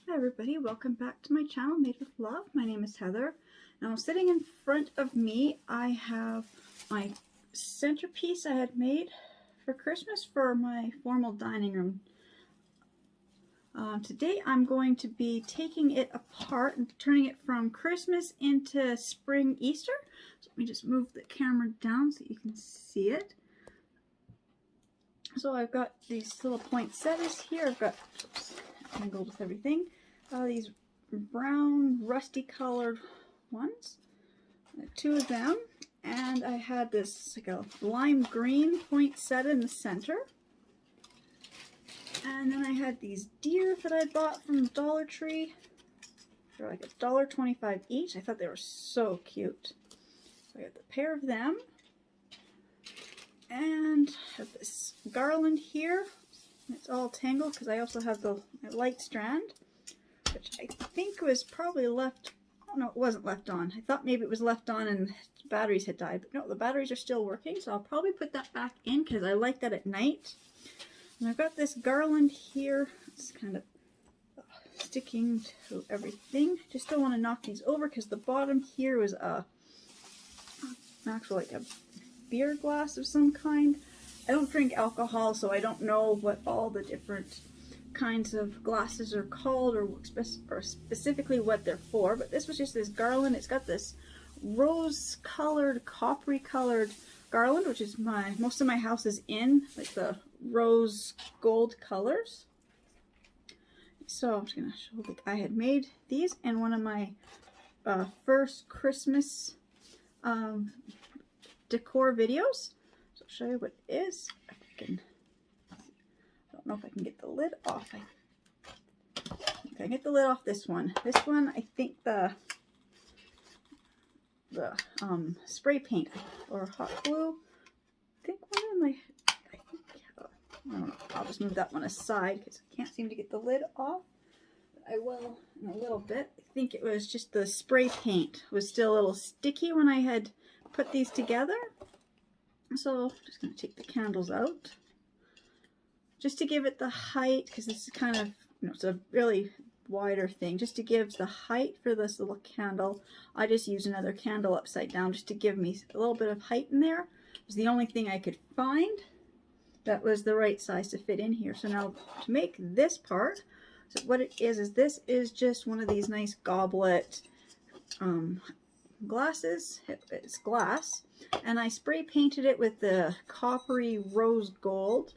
Hi everybody, welcome back to my channel Made with Love. My name is Heather. Now sitting in front of me I have my centerpiece I had made for Christmas for my formal dining room. Today I'm going to be taking it apart and turning it from Christmas into spring Easter. So let me just move the camera down so you can see it. So I've got these little poinsettias here. I've got, oops, tangled with everything. These brown rusty colored ones, two of them, and I had this like a lime green poinsettia in the center, and then I had these deer that I bought from the Dollar Tree. They're like $1.25 each. I thought they were so cute. So I got a pair of them, and I have this garland here. It's all tangled because I also have the light strand, which I think was probably left, oh no, it wasn't left on. I thought maybe it was left on and batteries had died, but no, the batteries are still working, so I'll probably put that back in because I like that at night. And I've got this garland here. It's kind of sticking to everything. Just don't want to knock these over because the bottom here was actually like a beer glass of some kind. I don't drink alcohol, so I don't know what all the different kinds of glasses are called or specifically what they're for, but this was just this garland. It's got this rose colored, coppery colored garland, which is most of my house is in like the rose gold colors. So I'm just gonna show that I had made these in one of my first Christmas decor videos. So I'll show you what it is. I don't know if I can get the lid off. I can get the lid off this one. This one, I think the spray paint or hot glue. I think one of my, I don't know. I'll just move that one aside because I can't seem to get the lid off. But I will in a little bit. I think it was just the spray paint was still a little sticky when I had put these together. So I'm just going to take the candles out, just to give it the height, because this is kind of, it's a really wider thing. Just to give the height for this little candle, I just used another candle upside down just to give me a little bit of height in there. It was the only thing I could find that was the right size to fit in here. So now to make this part, so what it is this is just one of these nice goblet glasses. It's glass, and I spray painted it with the coppery rose gold.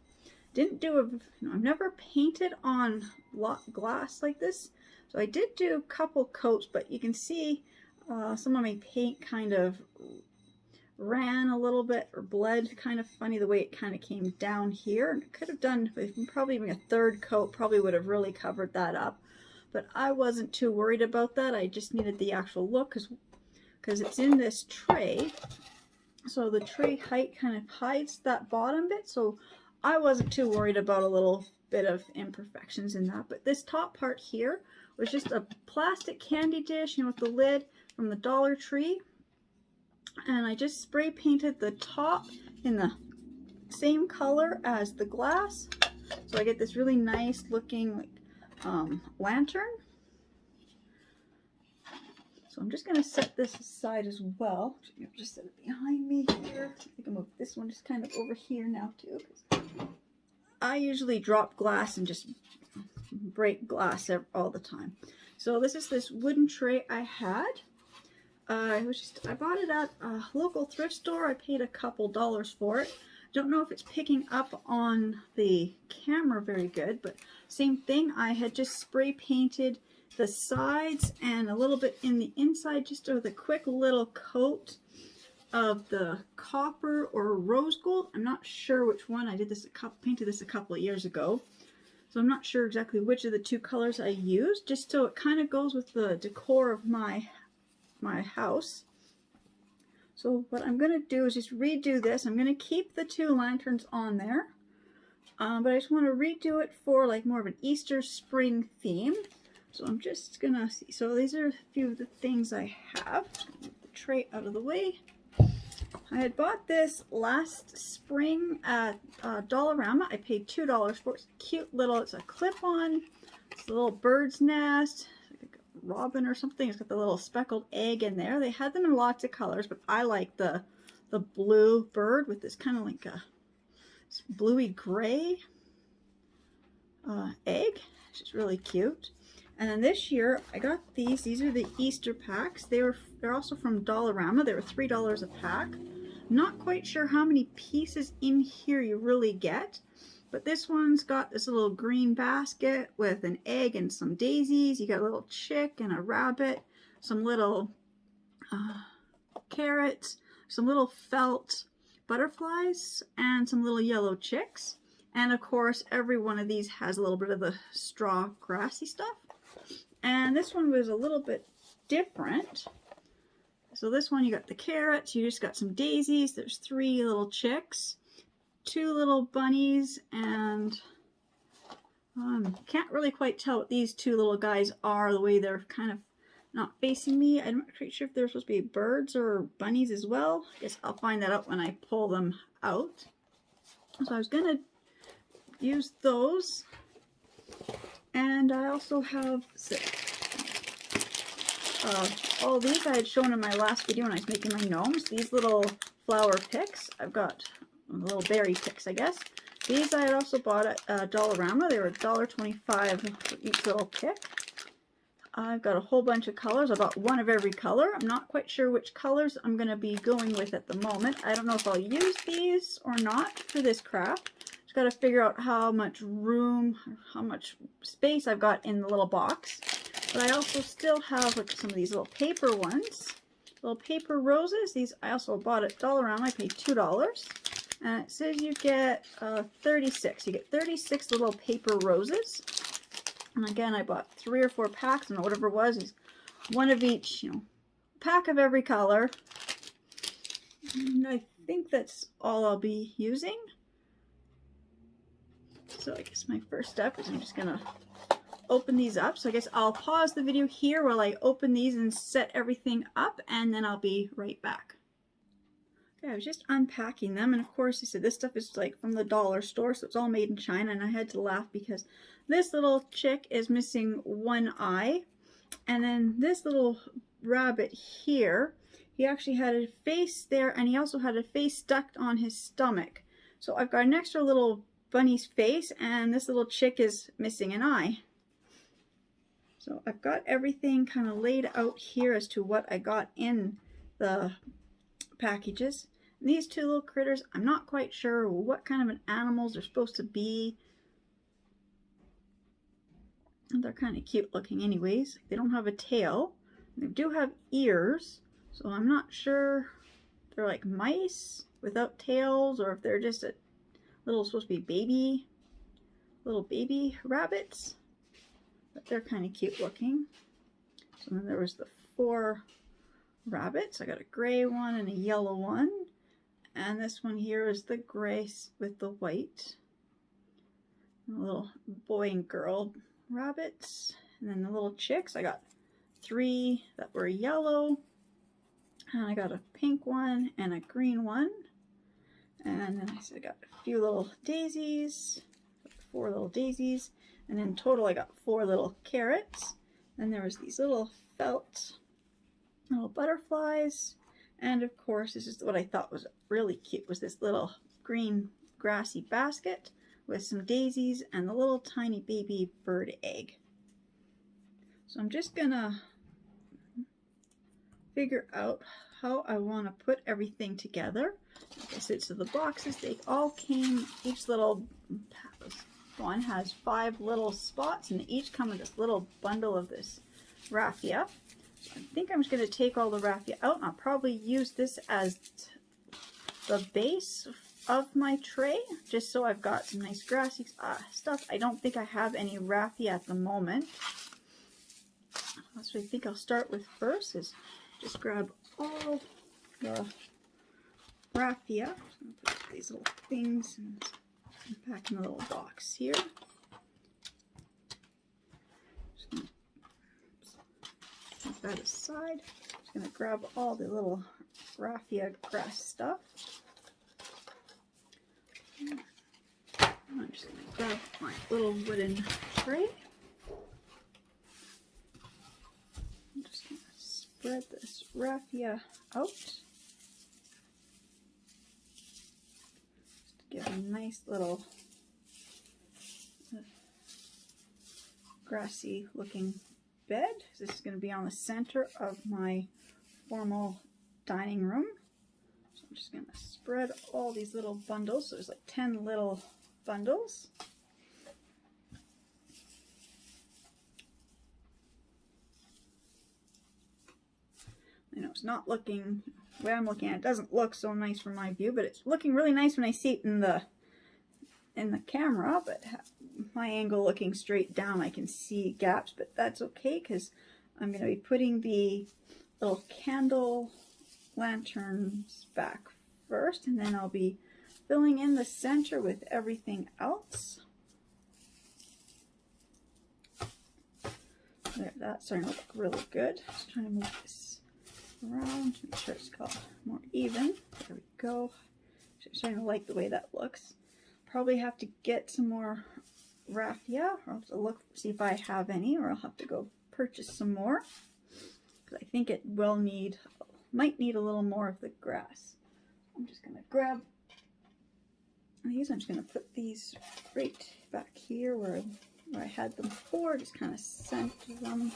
Didn't do I've never painted on glass like this, so I did do a couple coats, but you can see some of my paint kind of ran a little bit or bled. Kind of funny the way it kind of came down here, and it could have done probably even a third coat probably would have really covered that up, but I wasn't too worried about that. I just needed the actual look because it's in this tray, so the tray height kind of hides that bottom bit, so I wasn't too worried about a little bit of imperfections in that. But this top part here was just a plastic candy dish, with the lid from the Dollar Tree, and I just spray painted the top in the same color as the glass, so I get this really nice looking like lantern. So I'm just going to set this aside as well. Just set it behind me here. I think I'll move this one just kind of over here now too, because I usually drop glass and just break glass all the time. So this is this wooden tray I had. I bought it at a local thrift store. I paid a couple dollars for it. Don't know if it's picking up on the camera very good, but same thing. I had just spray painted the sides and a little bit in the inside, just with a quick little coat of the copper or rose gold. I'm not sure which one. I did this painted this a couple of years ago, so I'm not sure exactly which of the two colors I used, just so it kind of goes with the decor of my house. So what I'm going to do is just redo this. I'm going to keep the two lanterns on there, but I just want to redo it for like more of an Easter spring theme. So I'm just gonna see. So these are a few of the things I have. Move the tray out of the way. I had bought this last spring at Dollarama. I paid $2 for it. It's cute little, it's a clip-on It's a little bird's nest, like a robin or something. It's got the little speckled egg in there. They had them in lots of colors, but I like the blue bird with this kind of like a bluey gray egg. It's just really cute. And then this year I got these. These are the Easter packs. They're also from Dollarama. They were $3 a pack. Not quite sure how many pieces in here you really get, but this one's got this little green basket with an egg and some daisies. You got a little chick and a rabbit, some little carrots, some little felt butterflies, and some little yellow chicks. And of course, every one of these has a little bit of the straw grassy stuff. And this one was a little bit different. So this one, you got the carrots, you just got some daisies, there's 3 little chicks, 2 little bunnies, and can't really quite tell what these 2 little guys are, the way they're kind of not facing me. I'm not quite sure if they're supposed to be birds or bunnies as well. I guess I'll find that out when I pull them out. So I was going to use those. And I also have all these I had shown in my last video when I was making my gnomes. These little flower picks. I've got little berry picks, I guess. These I had also bought at Dollarama. They were $1.25 for each little pick. I've got a whole bunch of colors. I bought one of every color. I'm not quite sure which colors I'm going to be going with at the moment. I don't know if I'll use these or not for this craft. Just got to figure out how much room, how much space I've got in the little box. But I also still have like some of these little paper ones. Little paper roses. These I also bought at Dollarama. I paid $2. And it says you get 36. You get 36 little paper roses. And again, I bought 3 or 4 packs, and whatever it was, one of each, pack of every color. And I think that's all I'll be using. So I guess my first step is I'm just gonna open these up. So I guess I'll pause the video here while I open these and set everything up, and then I'll be right back. Okay, I was just unpacking them, and of course I said this stuff is like from the dollar store, so it's all made in China, and I had to laugh because this little chick is missing one eye, and then this little rabbit here, he actually had a face there, and he also had a face stuck on his stomach. So I've got an extra little bunny's face, and this little chick is missing an eye. So I've got everything kind of laid out here as to what I got in the packages. And these 2 little critters, I'm not quite sure what kind of an animals they're supposed to be. They're kind of cute looking anyways. They don't have a tail. They do have ears, so I'm not sure if they're like mice without tails or if they're just a little supposed to be little baby rabbits. But they're kind of cute looking. So then there was the 4 rabbits. I got a gray one and a yellow one. And this one here is the gray with the white. And a little boy and girl rabbits. And then the little chicks, I got 3 that were yellow. And I got a pink one and a green one. And then I got a few little daisies, 4 little daisies. And in total I got 4 little carrots. Then there was these little felt little butterflies. And of course, this is what I thought was really cute, was this little green grassy basket with some daisies and the little tiny baby bird egg. So I'm just gonna figure out how I want to put everything together. Like I said, so the boxes, they all came, each little one has 5 little spots, and they each come with this little bundle of this raffia. I think I'm just going to take all the raffia out, and I'll probably use this as the base of my tray, just so I've got some nice grassy stuff. I don't think I have any raffia at the moment. That's what I think I'll start with first, is just grab all the raffia. So I'll put these little things and pack in a little box here. Just gonna put that aside. Just gonna grab all the little raffia grass stuff. I'm just gonna grab my little wooden tray. spread this raffia out. Just give a nice little grassy looking bed. This is going to be on the center of my formal dining room. So I'm just going to spread all these little bundles. So there's like 10 little bundles. I know it's not looking, the way I'm looking at it, doesn't look so nice from my view, but it's looking really nice when I see it in the camera. But my angle looking straight down, I can see gaps, but that's okay because I'm going to be putting the little candle lanterns back first, and then I'll be filling in the center with everything else. There, that's starting to look really good. Just trying to move this around to make sure it's got more even. There we go. I'm starting to like the way that looks. Probably have to get some more raffia, or I'll have to look, see if I have any, or I'll have to go purchase some more. Because I think it will need, might need a little more of the grass. I'm just going to grab these. I'm just going to put these right back here where I had them before. Just kind of center them.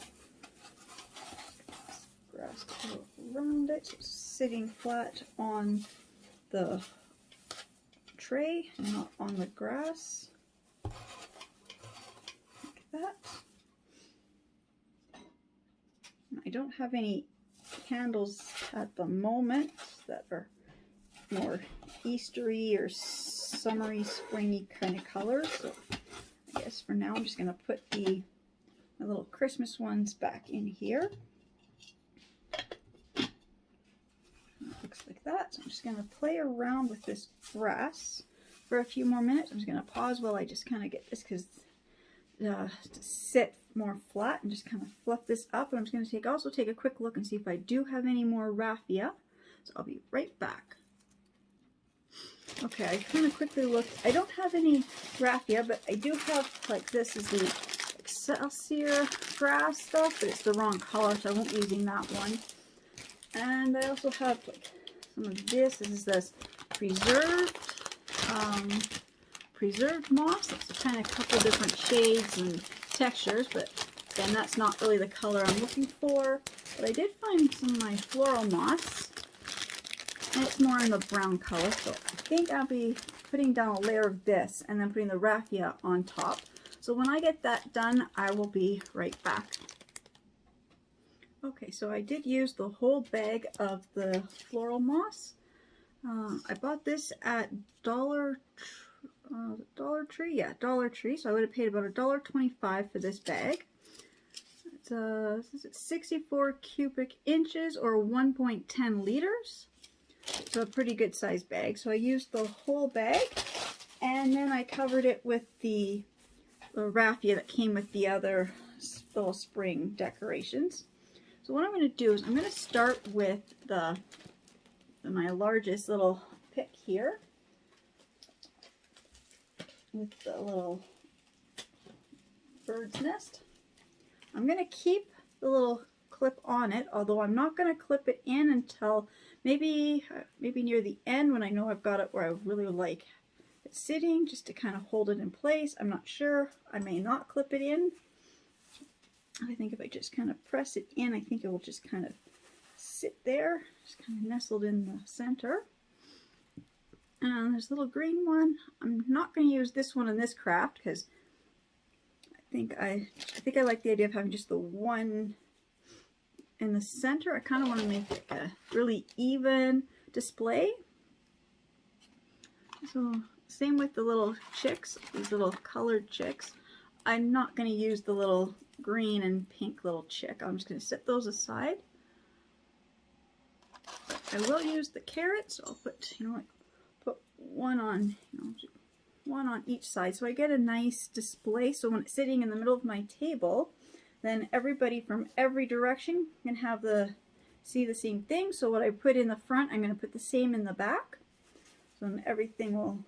Grass to go around it, so it's sitting flat on the tray, not on the grass. Like that. I don't have any candles at the moment that are more Eastery or summery, springy kind of colors. So I guess for now I'm just going to put my little Christmas ones back in here. Looks like that. So I'm just going to play around with this grass for a few more minutes. I'm just going to pause while I just kind of get this to sit more flat and just kind of fluff this up. And I'm just going to also take a quick look and see if I do have any more raffia. So I'll be right back. Okay, I kind of quickly looked. I don't have any raffia, but I do have, like, this is the Excelsior grass stuff, but it's the wrong color, so I won't be using that one. And I also have like some of this. This is this preserved moss. It's kind of a couple different shades and textures, but then that's not really the color I'm looking for. But I did find some of my floral moss, and it's more in the brown color. So I think I'll be putting down a layer of this and then putting the raffia on top. So when I get that done, I will be right back. Okay, so I did use the whole bag of the floral moss. I bought this at Dollar Tree. Yeah, Dollar Tree. So I would have paid about $1.25 for this bag. It's 64 cubic inches or 1.10 liters. So a pretty good sized bag. So I used the whole bag, and then I covered it with the raffia that came with the other little spring decorations. So what I'm going to do is I'm going to start with my largest little pick here, with the little bird's nest. I'm going to keep the little clip on it, although I'm not going to clip it in until maybe near the end, when I know I've got it where I really like it sitting, just to kind of hold it in place. I'm not sure. I may not clip it in. I think if I just kind of press it in, I think it will just kind of sit there, just kind of nestled in the center. And there's a little green one. I'm not going to use this one in this craft because I think I like the idea of having just the one in the center. I kind of want to make it a really even display. So same with the little chicks, these little colored chicks. I'm not going to use the little green and pink little chick. I'm just going to set those aside. I will use the carrots. So I'll put, put one on, one on each side, so I get a nice display. So when it's sitting in the middle of my table, then everybody from every direction can have see the same thing. So what I put in the front, I'm going to put the same in the back. So then everything will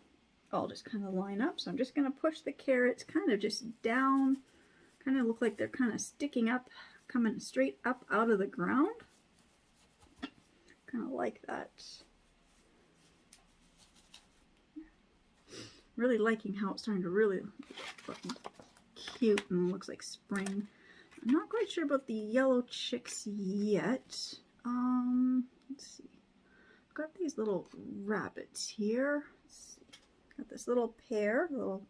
all just kind of line up. So I'm just going to push the carrots kind of just down, kind of look like they're kind of sticking up, coming straight up out of the ground. kind of like that. Really liking how it's starting to really look cute and looks like spring. I'm not quite sure about the yellow chicks yet. Let's see. I've got these little rabbits here. Let's see. Got this little pair, little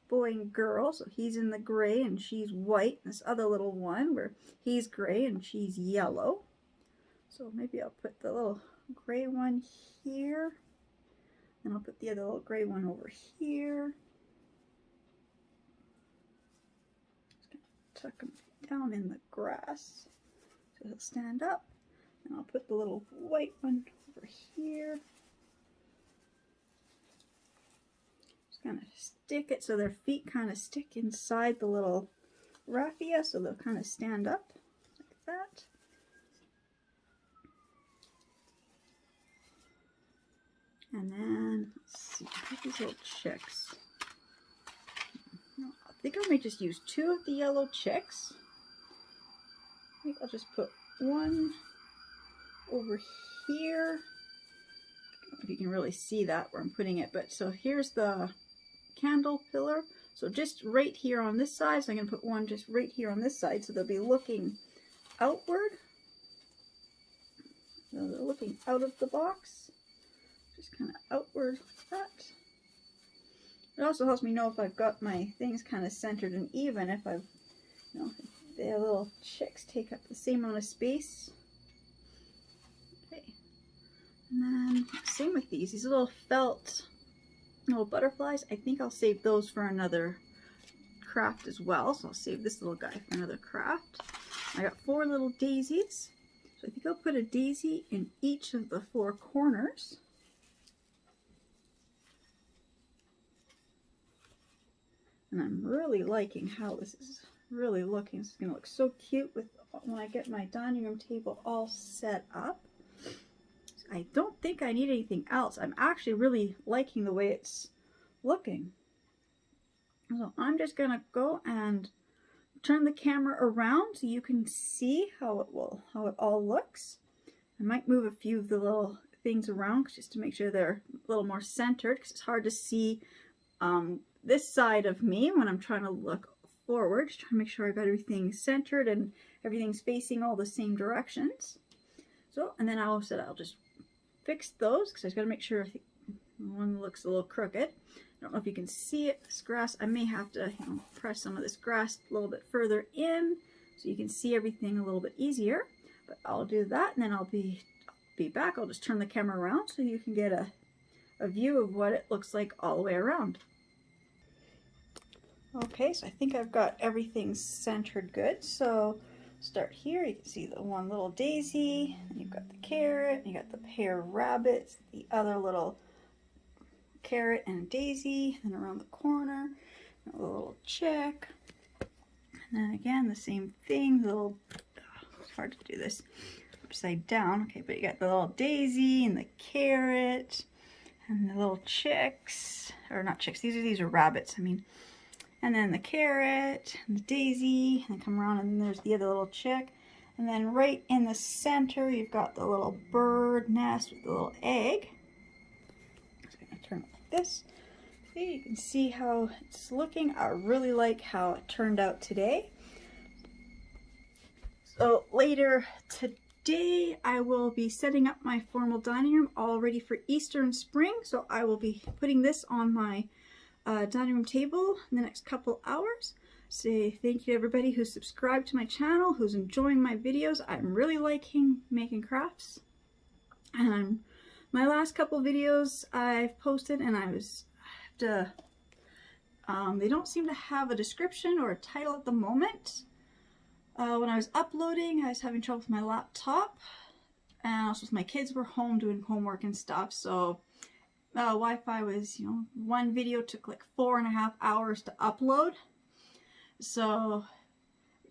boy and girl. So he's in the gray and she's white. And this other little one where he's gray and she's yellow. So maybe I'll put the little gray one here. And I'll put the other little gray one over here. Just gonna tuck them down in the grass so he'll stand up. And I'll put the little white one over here. Just gonna stick it so their feet kind of stick inside the little raffia so they'll kind of stand up like that. And then, let's see, these little chicks. I think I might just use 2 of the yellow chicks. I think I'll just put one over here. I don't know if you can really see that where I'm putting it, but so here's the candle pillar. So just right here on this side, so I'm going to put one just right here on this side, so they'll be looking outward. So they're looking out of the box. Just kind of outward like that. It also helps me know if I've got my things kind of centered and even, if I've, you know, if the little chicks take up the same amount of space. Okay. And then same with these little felt little butterflies. I think I'll save those for another craft as well. So I'll save this little guy for another craft. I got 4 little daisies. So I think I'll put a daisy in each of the 4 corners. And I'm really liking how this is really looking. It's going to look so cute with when I get my dining room table all set up. I don't think I need anything else. I'm actually really liking the way it's looking. So I'm just going to go and turn the camera around so you can see how it all looks. I might move a few of the little things around just to make sure they're a little more centered, because it's hard to see this side of me when I'm trying to look forward, just trying to make sure I got everything centered and everything's facing all the same directions. So, and then I'll just fix those, because I just got to make sure one looks a little crooked. I don't know if you can see it, this grass. I may have to press some of this grass a little bit further in so you can see everything a little bit easier. But I'll do that, and then I'll be back. I'll just turn the camera around so you can get a view of what it looks like all the way around. Okay, so I think I've got everything centered good. So start here, you can see the one little daisy, and you've got the carrot, and you got the pair of rabbits, the other little carrot and daisy, and around the corner, a little chick, and then again the same thing, the little, it's hard to do this upside down, okay, but you got the little daisy and the carrot, and the little chicks, or not chicks, these are rabbits, I mean. And then the carrot, and the daisy, and then come around, and then there's the other little chick. And then right in the center, you've got the little bird nest with the little egg. I'm just going to turn it like this. See, you can see how it's looking. I really like how it turned out today. So later today, I will be setting up my formal dining room all ready for Easter and spring. So I will be putting this on my dining room table in the next couple hours. Say thank you to everybody who's subscribed to my channel, who's enjoying my videos. I'm really liking making crafts, and my last couple videos I've posted, and they don't seem to have a description or a title at the moment. When I was uploading, I was having trouble with my laptop, and also my kids were home doing homework and stuff, so Wi-Fi was, one video took like 4.5 hours to upload. So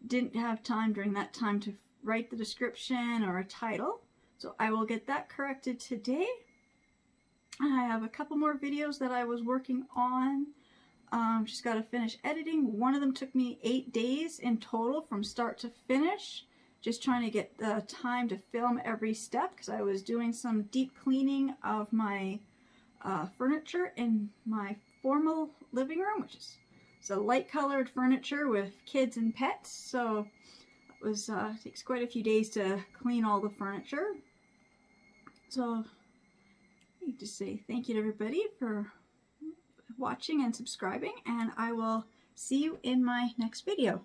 didn't have time during that time to write the description or a title. So I will get that corrected today. I have a couple more videos that I was working on. Just got to finish editing. One of them took me 8 days in total from start to finish. just trying to get the time to film every step because I was doing some deep cleaning of my furniture in my formal living room, which is a light colored furniture with kids and pets. So it was takes quite a few days to clean all the furniture. So I need to say thank you to everybody for watching and subscribing, and I will see you in my next video.